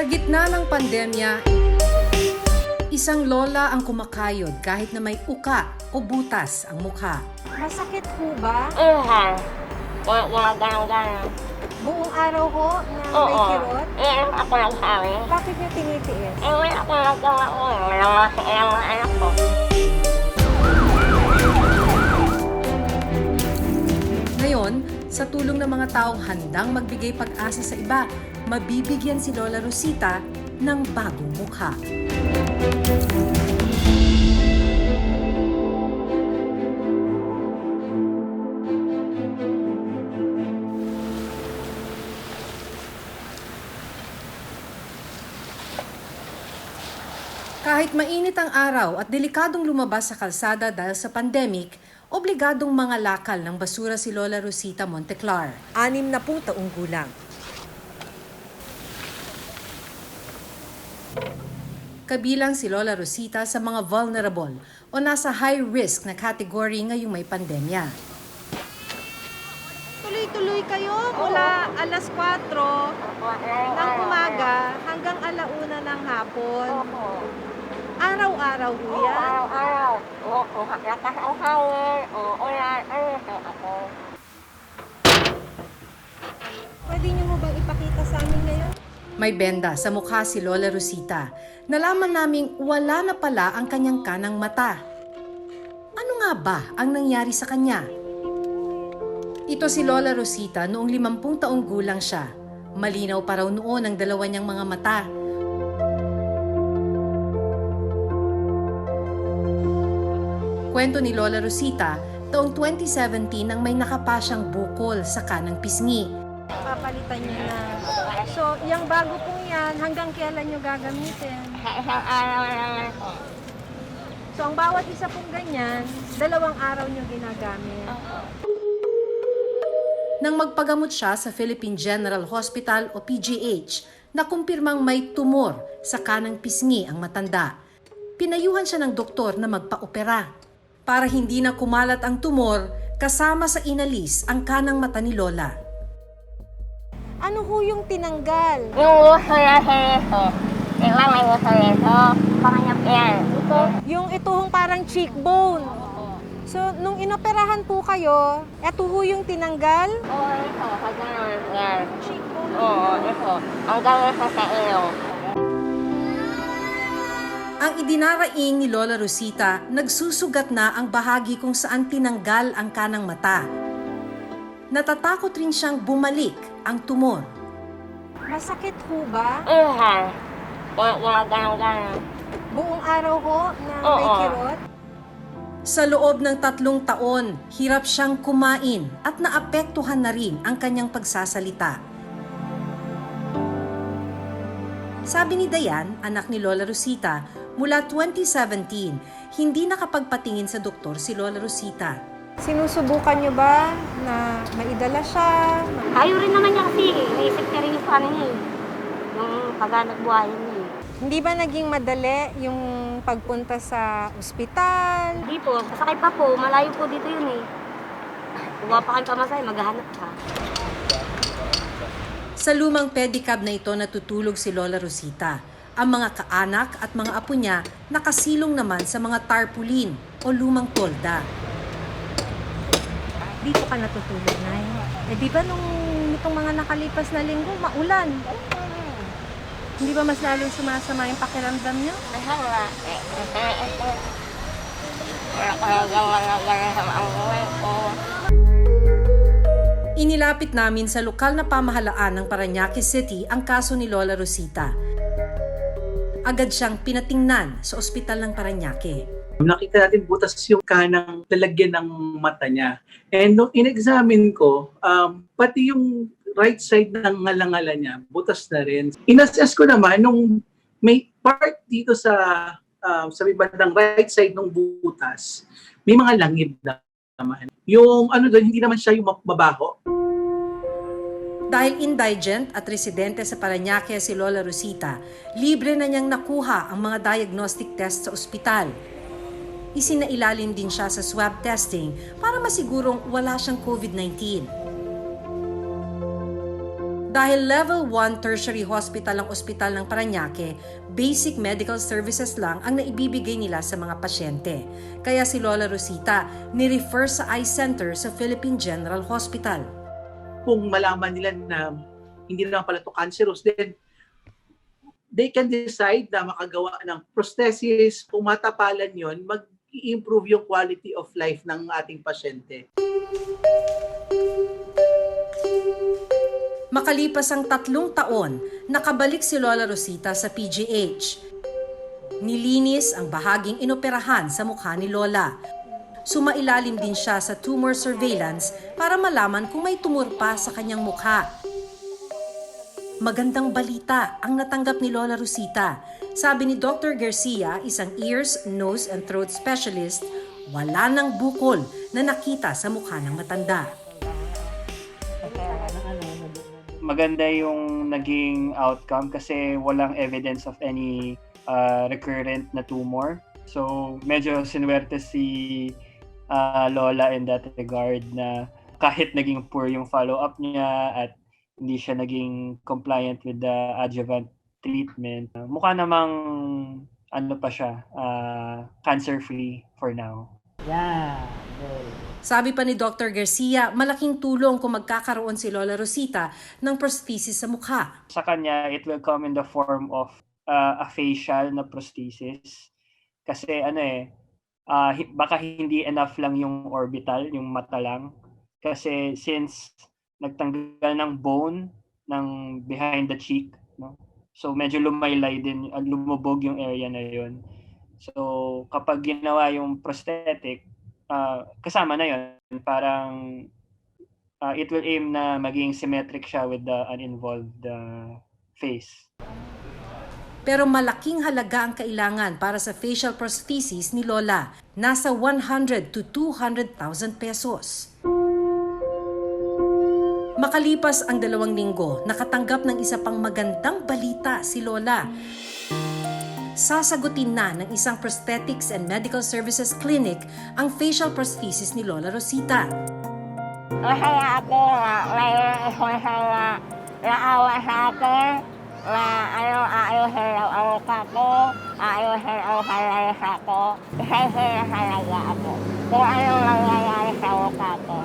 gitna ng pandemya, isang lola ang kumakayod kahit na may uka o butas ang mukha. Masakit ho ba? Gumagano-gano. Buong araw ho na may Oo. kirot? Ako nagsabi. Bakit niyo tinitiis? Wala akong nagawa ko. Walang mga anak ko. Ngayon, sa tulong ng mga taong handang magbigay pag-asa sa iba, mabibigyan si Lola Rosita ng bagong mukha. Kahit mainit ang araw at delikadong lumabas sa kalsada dahil sa pandemic, obligadong mga lakal ng basura si Lola Rosita Monteclar. 60 taong gulang. Kabilang si Lola Rosita sa mga vulnerable o nasa high risk na category ngayong may pandemya. Tuloy-tuloy kayo mula alas 4 ng umaga hanggang alauna ng hapon. Araw-araw ho yan. Araw-araw. Lakas ang hangin. Ulan. Ako. Pwede niyo mo bang ipakita sa amin ngayon? May benda sa mukha si Lola Rosita. Nalaman naming wala na pala ang kanyang kanang mata. Ano nga ba ang nangyari sa kanya? Ito si Lola Rosita noong 50 taong gulang siya. Malinaw pa raw noon ang dalawa niyang mga mata. Kwento ni Lola Rosita, taong 2017 nang may nakapa siyang bukol sa kanang pisngi. Papalitan niyo na. So, yung bago pong yan, hanggang kailan niyo gagamitin? Sa isang araw naman po. So, ang bawat isa pong ganyan, 2 araw niyo ginagamit. Nang magpagamot siya sa Philippine General Hospital o PGH, nakumpirmang may tumor sa kanang pisngi ang matanda. Pinayuhan siya ng doktor na magpa-opera. Para hindi na kumalat ang tumor, kasama sa inalis ang kanang mata ni Lola. Ano ho yung tinanggal? Yung gusto na sa ito. Diba may gusto nito? Panganyap yan. Yung ito hong parang cheekbone. So, nung inoperahan po kayo, eto ho yung tinanggal? Oo, ito. Sa ganun. Yan. Cheekbone. Oo, ito. Ang gawin sa ilong. Ang idinaraing ni Lola Rosita, nagsusugat na ang bahagi kung saan tinanggal ang kanang mata. Natatakot rin siyang bumalik ang tumor. Masakit ho ba? Gumagano-gano. Buong araw ho na may Oo. kirot? Sa loob ng 3 taon, hirap siyang kumain at naapektuhan na rin ang kanyang pagsasalita. Sabi ni Dayan, anak ni Lola Rosita, mula 2017, hindi nakapagpatingin sa doktor si Lola Rosita. Sinusubukan niyo ba na maidala siya? Ayaw rin naman niya kasi. Naisip niya rin yung paano niya eh. Yung paghanap buhay niya eh. Hindi ba naging madali yung pagpunta sa ospital? Hindi po. Sasakay pa po. Malayo po dito yun eh. Kuha pa kang pamasay, maghahanap ka. Sa lumang pedicab na ito natutulog si Lola Rosita. Ang mga kaanak at mga apo niya nakasilong naman sa mga tarpaulin o lumang tolda. Dito ka natutulog, Nay. Eh di ba nung itong mga nakalipas na linggo, maulan? Hindi ba mas lalong sumasama yung pakiramdam niyo? Wala. Wala ka nagawa sa mga buhay ko. Inilapit namin sa lokal na pamahalaan ng Parañaque City ang kaso ni Lola Rosita. Agad siyang pinatingnan sa ospital ng Parañaque. Nakita natin butas yung kanang lalagyan ng mata niya. And nung in-examine ko, pati yung right side ng ngalangala niya, butas na rin. In-assess ko naman, nung may part dito sa bandang right side ng butas, may mga langib naman. Yung ano doon, hindi naman siya yung mabaho. Dahil indigent at residente sa Parañaque si Lola Rosita, libre na niyang nakuha ang mga diagnostic test sa ospital. Isinailalim din siya sa swab testing para masigurong wala siyang COVID-19. Dahil level 1 tertiary hospital ang ospital ng Parañaque, basic medical services lang ang naibibigay nila sa mga pasyente. Kaya si Lola Rosita ni-refer sa eye center sa Philippine General Hospital. Kung malaman nila na hindi naman pala ito cancerous, then they can decide na makagawa ng prosthesis. Kung matapalan yon, mag-improve yung quality of life ng ating pasyente. Makalipas ang 3 taon, nakabalik si Lola Rosita sa PGH. Nilinis ang bahaging inoperahan sa mukha ni Lola. Sumailalim din siya sa tumor surveillance para malaman kung may tumor pa sa kanyang mukha. Magandang balita ang natanggap ni Lola Rosita. Sabi ni Dr. Garcia, isang ears, nose and throat specialist, wala nang bukol na nakita sa mukha ng matanda. Maganda yung naging outcome kasi walang evidence of any recurrent na tumor. So medyo sinuwerte si Lola in that regard na kahit naging poor yung follow-up niya at hindi siya naging compliant with the adjuvant treatment, mukha namang pa siya, cancer-free for now. Yeah. Sabi pa ni Dr. Garcia, malaking tulong kung magkakaroon si Lola Rosita ng prosthesis sa mukha. Sa kanya, it will come in the form of a facial na prosthesis. Kasi baka hindi enough lang yung orbital, yung mata lang. Kasi since nagtanggal ng bone ng behind the cheek, no? So medyo lumaylay din, lumubog yung area na yun. So kapag ginawa yung prosthetic, kasama na yun, parang it will aim na maging symmetric siya with the uninvolved face. Pero malaking halaga ang kailangan para sa facial prosthesis ni Lola. Nasa 100 to 200,000 pesos. Makalipas ang 2 linggo, nakatanggap ng isa pang magandang balita si Lola. Sasagutin na ng isang prosthetics and medical services clinic ang facial prosthesis ni Lola Rosita. Masaya ako na mayroong sponsor na naawa sa akin na ayusin ang mukha ko, ayusin ang kalayasa ko. Isa-isa talaga ako kung anong nangyayari sa mukha ko.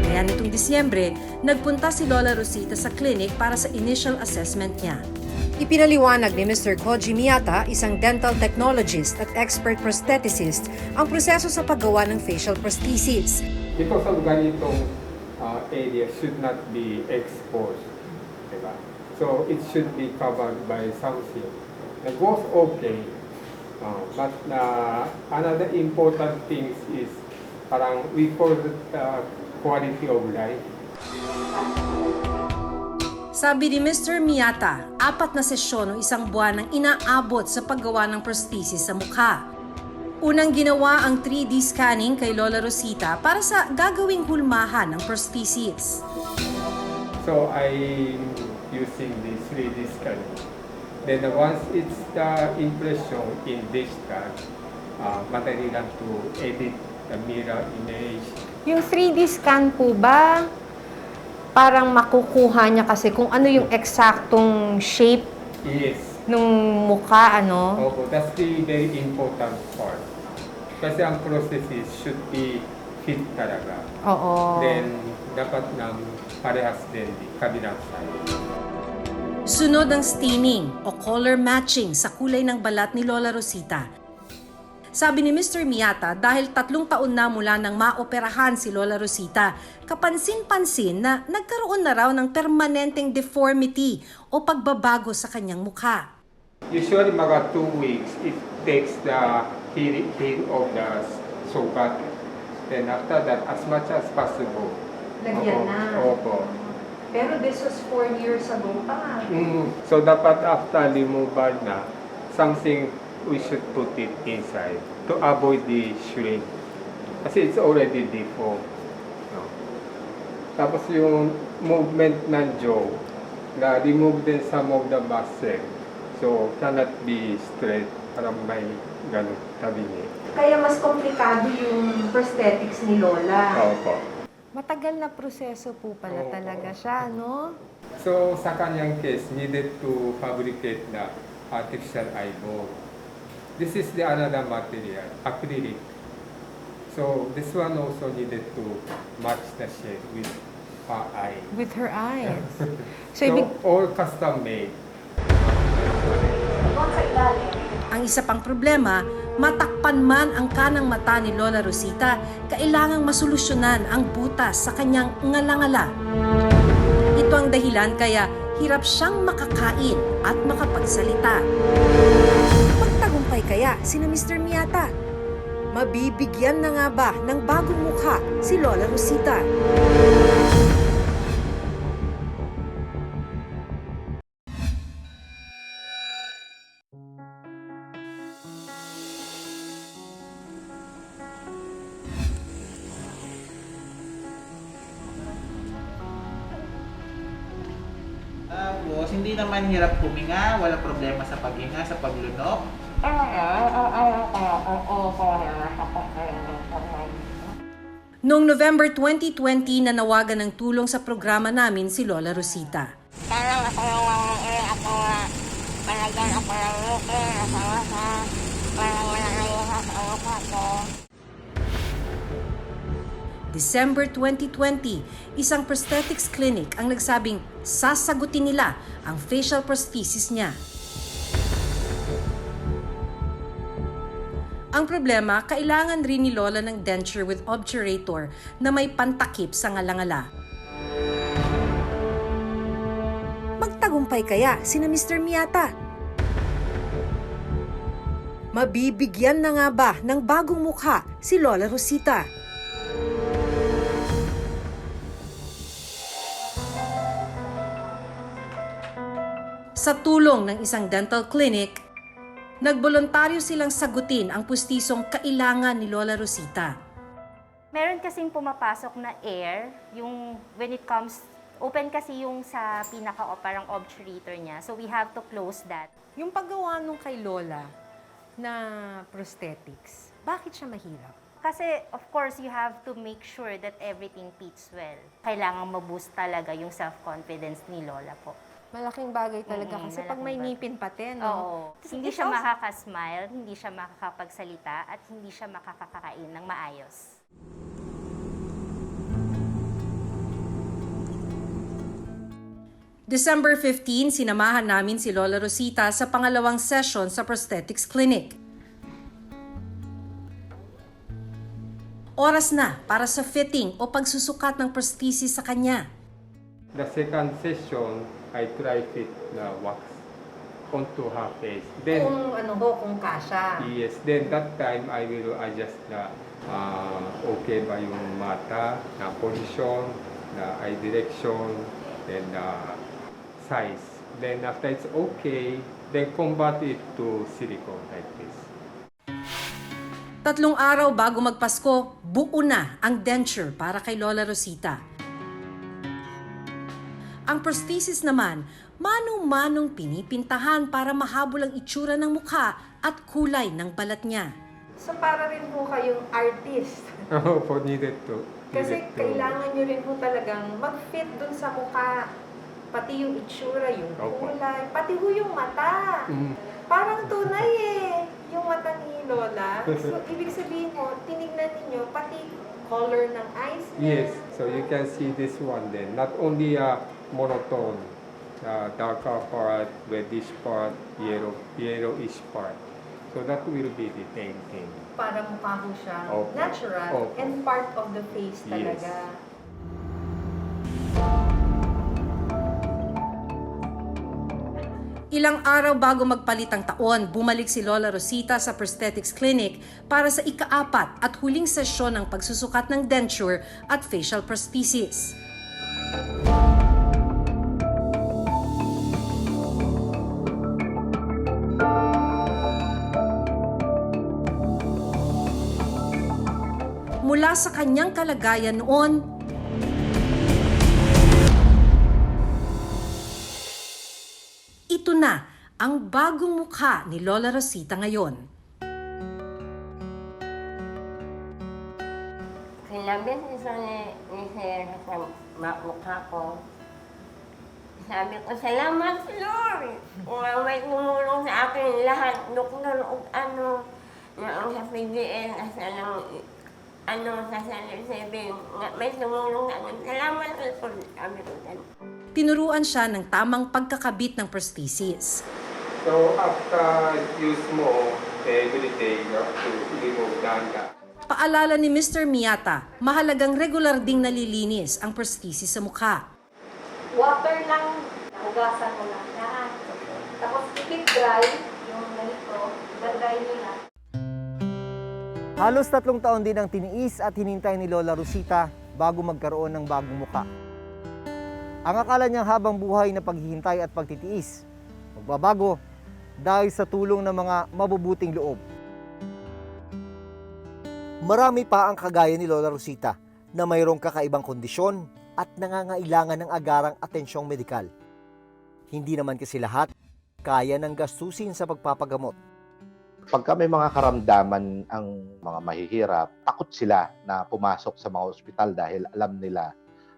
Kaya nitong Disyembre, nagpunta si Lola Rosita sa clinic para sa initial assessment niya. Ipinaliwanag ni Mr. Koji Miyata, isang dental technologist at expert prostheticist, ang proseso sa paggawa ng facial prosthesis. Because of ganitong area should not be exposed. Diba? So it should be covered by something. It goes okay. But another important thing is parang we call it quality of life. Sabi ni Mr. Miyata, 4 na sesyon o 1 buwan ang inaabot sa paggawa ng prosthesis sa mukha. Unang ginawa ang 3D scanning kay Lola Rosita para sa gagawing hulmahan ng prosthesis. So I'm using the 3D scanning. Then once it's the impression in digital, madali lang to edit the mirror image. Yung 3D scan po ba, parang makukuha niya kasi kung ano yung eksaktong shape Yes. ng mukha, ano? Opo, that's the very important part. Kasi ang processes should be fit talaga. Oo. Then, dapat ng parehas din di kabilang side. Sunod ang staining o color matching sa kulay ng balat ni Lola Rosita. Sabi ni Mr. Miyata, dahil 3 taon na mula nang maoperahan si Lola Rosita, kapansin-pansin na nagkaroon na raw ng permanenteng deformity o pagbabago sa kanyang mukha. Usually, mga 2 weeks, it takes the healing of the sugat. Then after that, as much as possible. Lagyan Opo, na. Opo. Pero this was 4 years ago pa. So dapat after removal na, something we should put it inside to avoid the shrink. Kasi it's already deformed. No? Tapos yung movement ng jaw, na-remove din some of the muscle. So cannot be straight, parang may ganun tabi niya. Kaya mas komplikado yung prosthetics ni Lola. Opo. Matagal na proseso po pala Oo. talaga siya, no? So sa kanyang case, needed to fabricate the artificial eyeball. This is the another material, acrylic. So this one also needed to match the shape with her eye. With her eyes. So all custom made. Ang isa pang problema, matakpan man ang kanang mata ni Lola Rosita, kailangang masolusyonan ang butas sa kanyang ngalangala. Ito ang dahilan kaya hirap siyang makakain at makapagsalita. Magtagumpay kaya sina Mr. Miyata? Mabibigyan na nga ba ng bagong mukha si Lola Rosita? Tapos, hindi naman hirap huminga, wala problema sa paghinga, sa paglunok. Noong November 2020, nanawagan ng tulong sa programa namin si Lola Rosita. Parang ako yung ako nga, palagyan ako ng lupa, nasa parang wala nang sa mukha ko. December 2020, isang prosthetics clinic ang nagsabing sasagutin nila ang facial prosthesis niya. Ang problema, kailangan rin ni Lola ng denture with obturator na may pantakip sa ngalangala. Magtagumpay kaya sina Mr. Miyata? Mabibigyan na nga ba ng bagong mukha si Lola Rosita? Sa tulong ng isang dental clinic, nagboluntaryo silang sagutin ang pustisong kailangan ni Lola Rosita. Meron kasing pumapasok na air, yung when it comes, open kasi yung sa pinaka o parang obturator niya. So we have to close that. Yung paggawa nung kay Lola na prosthetics, bakit siya mahirap? Kasi of course, you have to make sure that everything fits well. Kailangan ma-boost talaga yung self-confidence ni Lola po. Malaking bagay talaga kasi pag may malaking ngipin pati, no? Oo. Hindi siya Ikaw- makakasmile, hindi siya makakapagsalita, at hindi siya makakakain ng maayos. December 15, sinamahan namin si Lola Rosita sa pangalawang session sa prosthetics clinic. Oras na para sa fitting o pagsusukat ng prosthesis sa kanya. The second session, I try fit the wax onto her face. Then, kung kasha. yes, then that time I will adjust the okay ba yung mata, na position, the eye direction, then the size. Then after it's okay, then convert it to silicone like this. 3 araw bago magpasko, buo na ang denture para kay Lola Rosita. Ang prosthesis naman, manong-manong pinipintahan para mahabol ang itsura ng mukha at kulay ng balat niya. So para rin po kayong artist. For needed to. Kasi needed to- kailangan nyo rin po talagang mag-fit dun sa mukha. Pati yung itsura, yung Opo. kulay, pati ho yung mata. Mm. Parang tunay yung mata ni Lola. So, ibig sabihin mo, tinignan ninyo, pati color ng eyes niya. Yes, so you can see this one then. Not only a monotone, darker part, reddish part, yellowish part. So that will be the painting. Para mukha ho siya Opo. natural Opo. and part of the face Yes. talaga. Ilang araw bago magpalit ang taon, bumalik si Lola Rosita sa prosthetics clinic para sa ika-4 at huling sesyon ng pagsusukat ng denture at facial prosthesis. Mula sa kanyang kalagayan noon, ito na ang bagong mukha ni Lola Rosita ngayon. Sinabi sa ni hair sa mukha ko. Sabi ko, salamat Lord! May tumulong sa akin lahat, doktor o ano, noong sa PGN, sa Salib 7, may tumulong sa akin. Salamat Lord! Sabi ko, Tinuruan siya ng tamang pagkakabit ng prosthesis. So after use mo every day, you have to remove danda. Paalala ni Mr. Miyata, mahalagang regular ding nalilinis ang prosthesis sa mukha. Water lang, hugasan mo lang yan. Tapos keep dry, yung ganito, dry nila. Halos 3 taon din ang tiniis at hinintay ni Lola Rosita bago magkaroon ng bagong muka. Ang akala niyang habang buhay na paghihintay at pagtitiis, magbabago dahil sa tulong ng mga mabubuting loob. Marami pa ang kagaya ni Lola Rosita na mayroong kakaibang kondisyon at nangangailangan ng agarang atensyong medikal. Hindi naman kasi lahat kaya ng gastusin sa pagpapagamot. Pagka may mga karamdaman ang mga mahihirap, takot sila na pumasok sa mga ospital dahil alam nila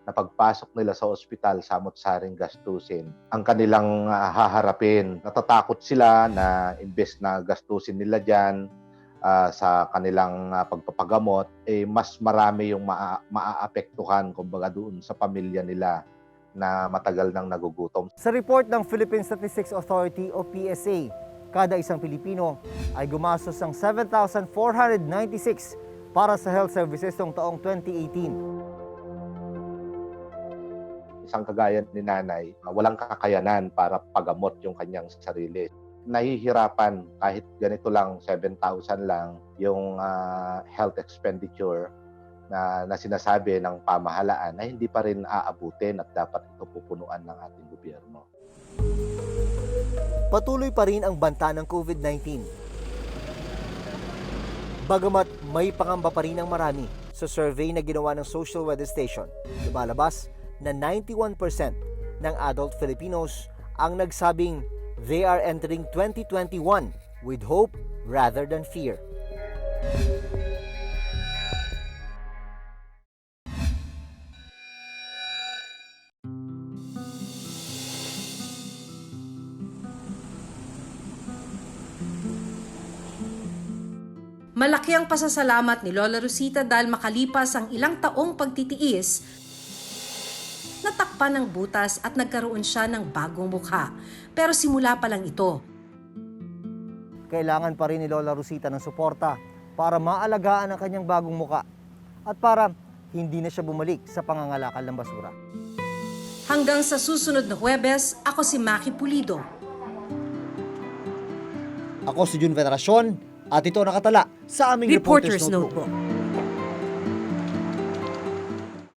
na pagpasok nila sa ospital, samot-saring gastusin ang kanilang haharapin. Natatakot sila na imbes na gastusin nila dyan sa kanilang pagpapagamot, mas marami yung maaapektuhan kumbaga doon sa pamilya nila na matagal nang nagugutom. Sa report ng Philippine Statistics Authority o PSA, kada isang Pilipino ay gumastos ng 7,496 para sa health services noong taong 2018. Isang kagaya ni nanay, walang kakayanan para pagamot yung kanyang sarili. Nahihirapan kahit ganito lang, 7,000 lang yung health expenditure na sinasabi ng pamahalaan na hindi pa rin aabutin at dapat ito pupunuan ng ating gobyerno. Patuloy pa rin ang banta ng COVID-19. Bagamat may pangamba pa rin ang marami, sa survey na ginawa ng Social Weather Station, lumalabas na 91% ng adult Filipinos ang nagsabing they are entering 2021 with hope rather than fear. Malaki ang pasasalamat ni Lola Rosita dahil makalipas ang ilang taong pagtitiis, natakpan ng butas at nagkaroon siya ng bagong mukha. Pero simula pa lang ito. Kailangan pa rin ni Lola Rosita ng suporta para maalagaan ang kanyang bagong muka at para hindi na siya bumalik sa pangangalakal ng basura. Hanggang sa susunod na Huwebes, ako si Maki Pulido. Ako si Jun Veneracion at ito nakatala sa aming Reporter's Notebook.